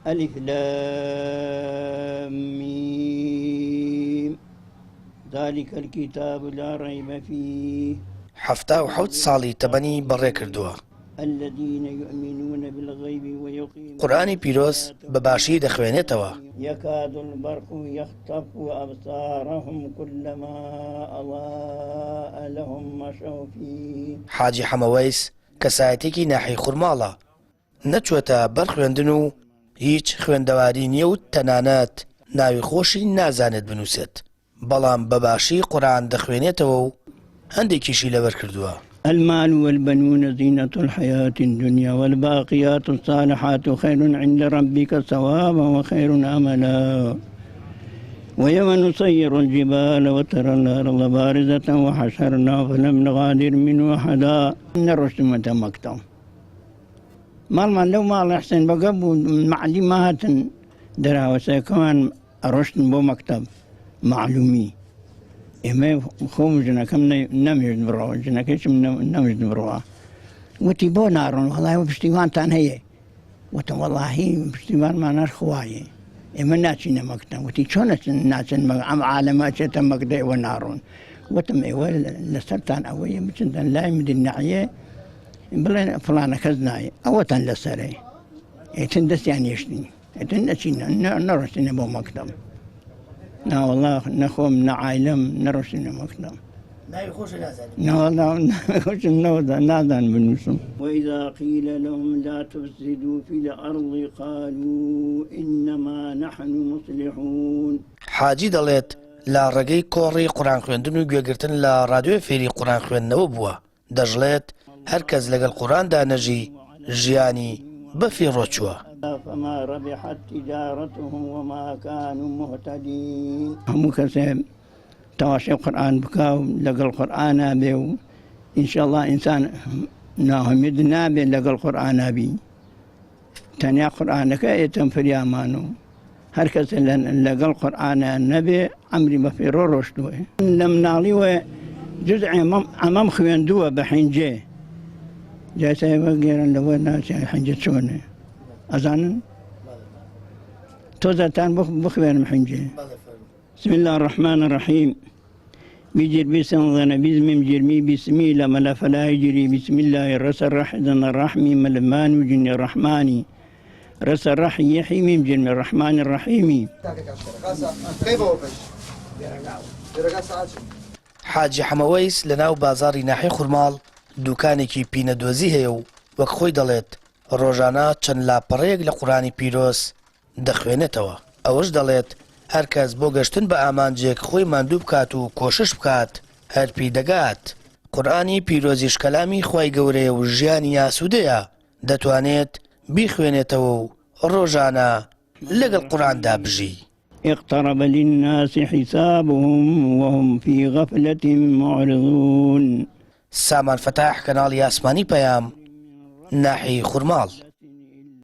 ألف لام ميم ذلك الكتاب لا ريب فيه حفتا و حوت ساڵی تەبەنی بەڕێ کردووە. الذين يؤمنون بالغيب ويقيمون قورآانی پیرۆز بەباشی دەخوێنێتەوە. يكاد البرق يخطف أبصارهم كلما أضاء لهم مشوا فيه. حاجی حەمەوەیس کەسایەتێکی ناحی خوورماڵە، نەچوەتە بەر خوێندن و هیچ خوێندەواری نییە و تەنانەت ناوی خۆشی نازانێت بنووسێت، بەڵام بەباشی قورآن دەخوێنێتەوە و هەندێکیشی لەبەر کردووە. المال والبنون زينة الحياة الدنيا والباقيات الصالحات خير عند ربك ثوابا وخير أملا ويوم نسير الجبال وترى الأرض بارزة وحشرنا فلم نغادر منه أحدا إن الرشد متمكتم مال لو مال أحسن بقبو معلومات دراوسة كمان الرشد بو مكتب معلومي إما خوم جنا كم نمجد بروا جنا كيش نمجد بروا وتي بو نارون والله وبشتيوان تان هي وتم والله بشتيوان ما نار خوايه إما ناتشينا مكتب وتي شون ناتشين عم عالمات شتى مكتب ونارون وتم إيوال لسرتان أويه بتشندن لا يمدي النعيه بلا فلانة كزناي أوتن لسري تندس يعني يشتني تندسينا نرسينا بو مكتب لا والله نخوم نعايلم نرسينا مكتب لا يخش لازم. لا والله نخش النوضة نادان بنوسم. وإذا قيل لهم لا تفسدوا في الأرض قالوا إنما نحن مصلحون. حاجی دەڵێت لە ڕێگەی کۆڕی قورآن خوێندن و گوێگرتن لە ڕادیۆ فێری قورآن خوێندنەوە بووە، دەژڵێت هەر کەس لەگەڵ قورآندا نەژی ژیانی بەفی ڕۆچووە. فما ربحت تجارتهم وما كانوا مهتدين. هم كسب تواشي قرآن بكاو لقى القرآن أبي إن شاء الله إنسان ناهمد نابي لقى القرآن أبي تانيا قرآنك يتم في اليامانو هركز لقى القرآن النبي عمري بفي رشدوه لم نعلي جزء أمام خويندوه بحين جاي سيبا غير لو ناس حنجة سوني أذان توزتان بخبر محنجة. بسم الله الرحمن الرحيم بيجر بيسن بيزمم جرمي بسمي لما لا فلا يجري بسم الله الرس الرحمن الرحمي ملمان وجن الرحماني رس الرحي يحيي جن الرحمن الرحيم. حاجی حەمەوەیس لەناو بازاری ناحی خوورماڵ دوکانێکی پینەدۆزی هەیە و وەک خۆی دەڵێت ڕۆژانە چەند لاپەڕەیەک لە قورآنی پیرۆز دەخوێنێتەوە. ئەوەش دەڵێت هەر کەس بۆ گەشتن بە ئامانجێک خۆی ماندوو بکات و کۆشش بکات هەرپی دەگات. قورآنی پیرۆزیش کەلامی خوای گەورەیە و ژیانی یاسوودەیە، دەتوانێت بیخوێنێتەوە و ڕۆژانە لەگەڵ قورآندا بژی. اقترب للناس حسابهم وهم في غفلة معرضون. سامان فتاح کەناڵی ئاسمانی پەیام ناحی خوورماڵ.